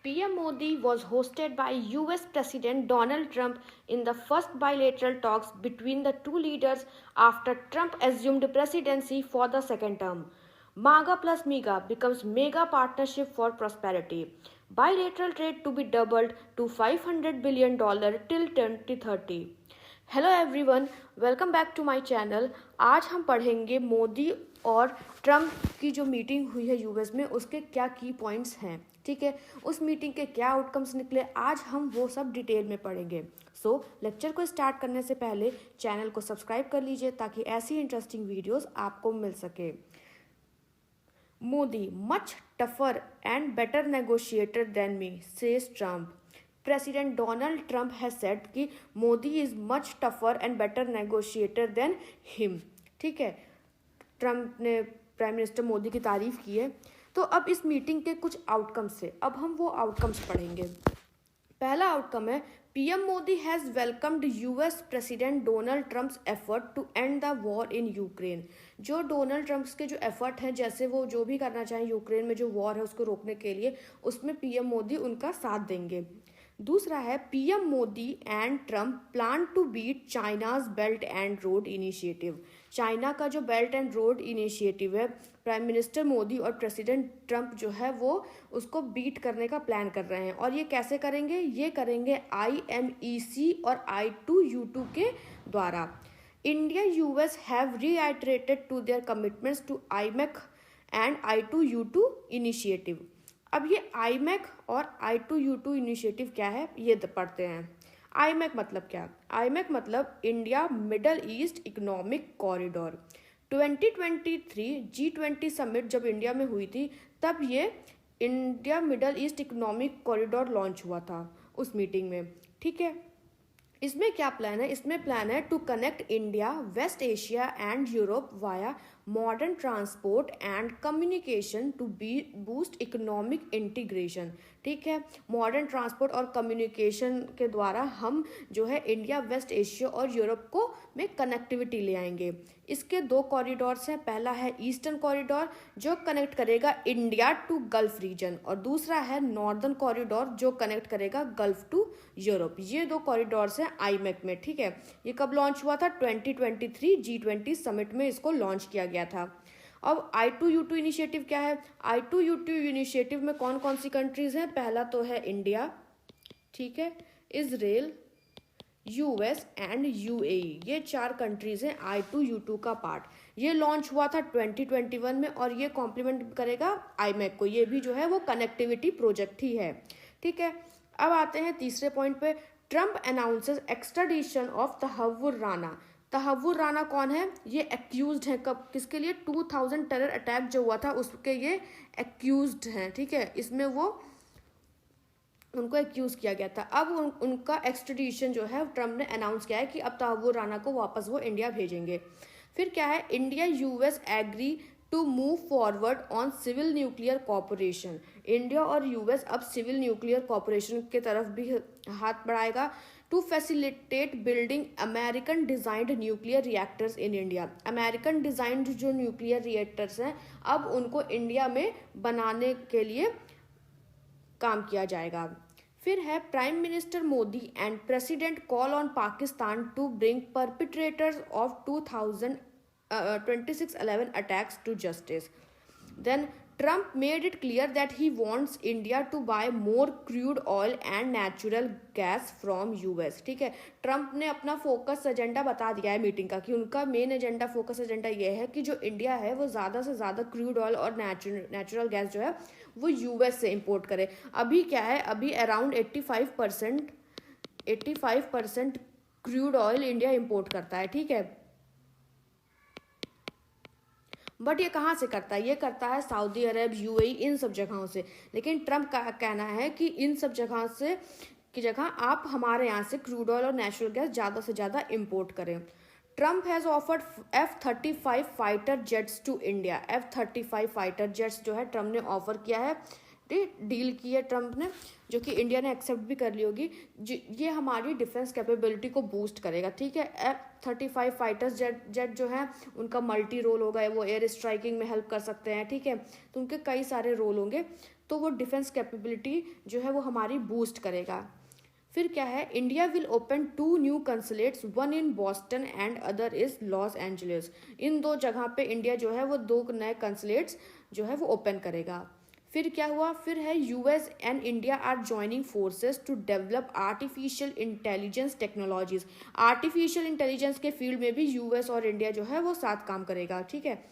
PM Modi was hosted by US President Donald Trump in the first bilateral talks between the two leaders after Trump assumed presidency for the second term. MAGA plus MEGA becomes Mega Partnership for Prosperity. Bilateral trade to be doubled to $500 billion till 2030. Hello everyone, welcome back to my channel. आज हम पढ़ेंगे मोदी और Trump की जो meeting हुई है US में, उसके क्या की पॉइंट्स हैं। ठीक है, उस मीटिंग के क्या आउटकम्स निकले, आज हम वो सब डिटेल में पढ़ेंगे। सो लेक्चर को स्टार्ट करने से पहले चैनल को सब्सक्राइब कर लीजिए ताकि ऐसी इंटरेस्टिंग वीडियोस आपको मिल सके। Modi much tougher and better negotiator than me, says Trump. President Donald Trump has said कि Modi is much tougher and better negotiator than him। ठीक है, ट्रम्प ने प्राइम मिनिस्टर मोदी की तारीफ की है। तो अब इस मीटिंग के कुछ आउटकम्स है, अब हम वो आउटकम्स पढ़ेंगे। पहला आउटकम है, PM Modi has welcomed US president Donald Trump's effort to end the war in Ukraine. जो डोनाल्ड ट्रम्प्स के जो एफर्ट हैं, जैसे वो जो भी करना चाहें यूक्रेन में जो वॉर है उसको रोकने के लिए, उसमें पीएम मोदी उनका साथ देंगे। दूसरा है, PM Modi and Trump plan to beat China's belt and road initiative. China का जो बेल्ट एंड रोड इनिशिएटिव है, प्राइम मिनिस्टर मोदी और प्रेसिडेंट ट्रम्प जो है वो उसको बीट करने का प्लान कर रहे हैं। और ये कैसे करेंगे? ये करेंगे IMEC और I2U2 के द्वारा। India US have reiterated to their commitments to IMEC and I2U2 initiative. अब ये IMEC और I2U2 इनिशिएटिव क्या है, ये पढ़ते हैं। IMEC मतलब क्या? IMEC मतलब India middle east economic corridor. 2023 G20 summit जब इंडिया में हुई थी, तब ये India middle east economic corridor launch हुआ था उस मीटिंग में। ठीक है, इसमें क्या प्लान है? इसमें प्लान है to connect India, West Asia and Europe via modern transport and communication to boost economic integration. ठीक है, मॉडर्न ट्रांसपोर्ट और कम्युनिकेशन के द्वारा हम जो है इंडिया, वेस्ट एशिया और यूरोप को में कनेक्टिविटी ले आएंगे। इसके दो कॉरिडोर्स हैं, पहला है ईस्टर्न कॉरिडोर जो कनेक्ट करेगा इंडिया टू गल्फ रीजन, और दूसरा है नॉर्दर्न कॉरिडोर जो कनेक्ट करेगा गल्फ टू यूरोप। ये दो कॉरिडोर्स हैं IMEC में। ठीक है, ये कब लॉन्च हुआ था? 2023 G20 समिट में इसको लॉन्च किया गया था। अब I2U2 इनिशिएटिव क्या है? I2U2 इनिशिएटिव में कौन कौन सी कंट्रीज हैं? पहला तो है इंडिया, ठीक है, इजराइल, US एंड UAE। ये चार कंट्रीज हैं I2U2 का पार्ट। ये लॉन्च हुआ था 2021 में और ये कॉम्प्लीमेंट करेगा IMEC को। ये भी जो है वो कनेक्टिविटी प्रोजेक्ट ही है। ठीक है, अब आते हैं तीसरे पॉइंट पे। Trump announces extradition of Tahawwur Rana. Tahawwur Rana कौन है? ये एक्यूज्ड है। कब, किसके लिए? 2000 टेरर अटैक जो हुआ था उसके ये एक्यूज्ड हैं। ठीक है, इसमें वो उनको एक्यूज किया गया था। अब उनका एक्सट्रेडिशन जो है ट्रम्प ने अनाउंस किया है कि अब तहव्वुर राना को वापस वो इंडिया भेजेंगे। फिर क्या है? India US agree to move forward on civil nuclear cooperation. India और US अब सिविल न्यूक्लियर कॉपरेशन के तरफ भी हाथ बढ़ाएगा। To facilitate building American designed nuclear reactors in India. American designed जो न्यूक्लियर रिएक्टर्स हैं अब उनको इंडिया में बनाने के लिए काम किया जाएगा। फिर है, prime minister Modi and president call on Pakistan to bring perpetrators of 2611 attacks to justice. Then Trump made it clear that he wants India to buy more crude oil and natural gas from US। ठीक है, Trump ने अपना focus agenda बता दिया है meeting का कि उनका मेन एजेंडा, फोकस एजेंडा ये है कि जो इंडिया है वो ज़्यादा से ज़्यादा क्रूड ऑयल और नेचुरल गैस जो है वो US से इंपोर्ट करे। अभी क्या है? अभी around 85% crude oil India import करता है। ठीक है, बट ये कहाँ से करता है? ये करता है सऊदी अरब, UAE, इन सब जगहों से। लेकिन ट्रम्प का कहना है कि इन सब जगह से की जगह आप हमारे यहाँ से क्रूड ऑयल और नेचुरल गैस ज़्यादा से ज़्यादा इंपोर्ट करें। Trump has offered F-35 fighter jets to India. F-35 fighter jets जो है ट्रम्प ने ऑफर किया है डील की है ट्रम्प ने, जो कि इंडिया ने एक्सेप्ट भी कर ली होगी। ये हमारी डिफेंस कैपेबिलिटी को बूस्ट करेगा, ठीक है। F-35 फाइटर्स जेट जो है उनका मल्टी रोल होगा, वो एयर स्ट्राइकिंग में हेल्प कर सकते हैं, ठीक है। तो उनके कई सारे रोल होंगे, तो वो डिफेंस कैपेबिलिटी जो है वो हमारी बूस्ट करेगा। फिर क्या है, India will open 2 new consulates, one in Boston and other is Los Angeles. इन 2 जगह पे इंडिया जो है वो 2 नए कंसुलेट्स जो है वो ओपन करेगा। फिर क्या हुआ, फिर है US and India are joining forces to develop artificial intelligence technologies. Artificial intelligence के फील्ड में भी यूएस और इंडिया जो है वो साथ काम करेगा, ठीक है।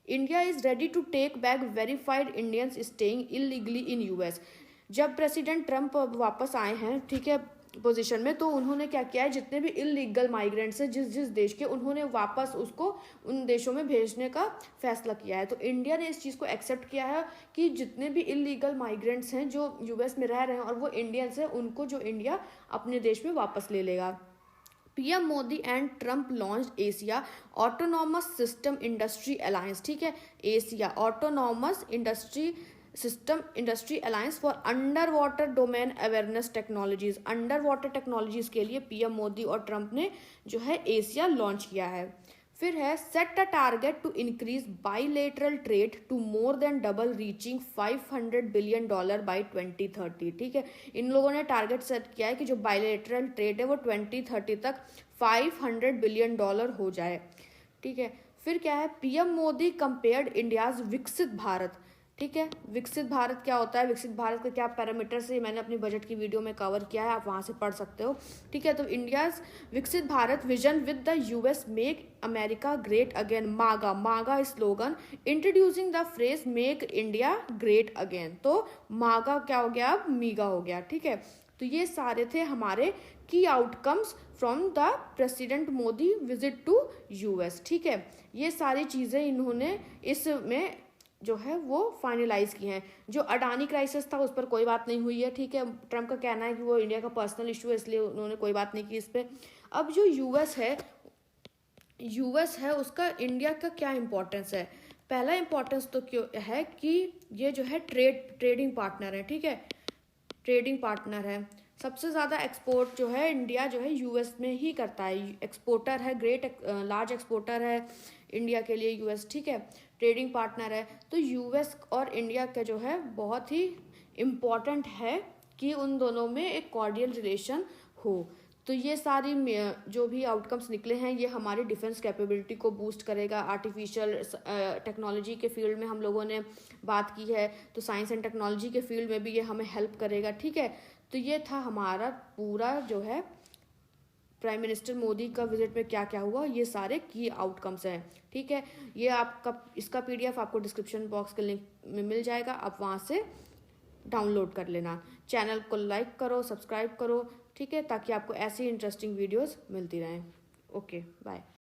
India is ready to take back verified Indians staying illegally in US. जब प्रेसिडेंट ट्रम्प वापस आए हैं, ठीक है, पोजीशन में, तो उन्होंने क्या किया है, जितने भी इलीगल माइग्रेंट्स हैं जिस देश के, उन्होंने वापस उसको उन देशों में भेजने का फैसला किया है। तो इंडिया ने इस चीज़ को एक्सेप्ट किया है कि जितने भी इलीगल माइग्रेंट्स हैं जो यूएस में रह रहे हैं और वो इंडियंस हैं, उनको जो इंडिया अपने देश में वापस ले लेगा। PM Modi and Trump launch Asia autonomous system industry alliance, ठीक है। Asia autonomous industry alliance for under water domain awareness technologies. Under water technologies के लिए पीएम मोदी और ट्रम्प ने जो है एशिया लॉन्च किया है। फिर है set a target to increase bilateral trade to more than double reaching $500 billion by 2030, ठीक है। इन लोगों ने टारगेट सेट किया है कि जो बाइलेटरल ट्रेड है वो 2030 तक $500 बिलियन हो जाए, ठीक है। फिर क्या है, PM Modi compared India's Viksit Bharat, ठीक है। विकसित भारत क्या होता है, विकसित भारत के क्या पैरामीटर्स है, मैंने अपनी बजट की वीडियो में कवर किया है, आप वहाँ से पढ़ सकते हो, ठीक है। तो India's Viksit Bharat vision with the US make America great again, MAGA slogan introducing the phrase make India great again. तो मागा क्या हो गया, अब मीगा हो गया, ठीक है। तो ये सारे थे हमारे की outcomes from the president Modi visit to US, ठीक है। ये सारी चीज़ें इन्होंने इसमें जो है वो फाइनलाइज की हैं। जो अडानी क्राइसिस था उस पर कोई बात नहीं हुई है, ठीक है। ट्रम्प का कहना है कि वो इंडिया का पर्सनल इशू है, इसलिए उन्होंने कोई बात नहीं की इस पर। अब जो यूएस है उसका इंडिया का क्या इम्पोर्टेंस है। पहला इम्पोर्टेंस तो क्यों है कि ये जो है ट्रेडिंग पार्टनर है, ठीक है। ट्रेडिंग पार्टनर है, सबसे ज़्यादा एक्सपोर्ट जो है इंडिया जो है यूएस में ही करता है, एक्सपोर्टर है, लार्ज एक्सपोर्टर है इंडिया के लिए यूएस, ठीक है। ट्रेडिंग पार्टनर है, तो यूएस और इंडिया का जो है बहुत ही इम्पॉर्टेंट है कि उन दोनों में एक कॉर्डियल रिलेशन हो। तो ये सारी जो भी आउटकम्स निकले हैं ये हमारी डिफेंस कैपेबिलिटी को बूस्ट करेगा। आर्टिफिशियल टेक्नोलॉजी के फील्ड में हम लोगों ने बात की है, तो साइंस एंड टेक्नोलॉजी के फील्ड में भी ये हमें हेल्प करेगा, ठीक है। तो ये था हमारा पूरा जो है प्राइम मिनिस्टर मोदी का विजिट में क्या क्या हुआ, ये सारे की आउटकम्स हैं, ठीक है। ये आपका इसका पीडीएफ आपको डिस्क्रिप्शन बॉक्स के लिंक में मिल जाएगा, आप वहाँ से डाउनलोड कर लेना। चैनल को लाइक करो, सब्सक्राइब करो, ठीक है, ताकि आपको ऐसी इंटरेस्टिंग वीडियोस मिलती रहें। Okay, bye.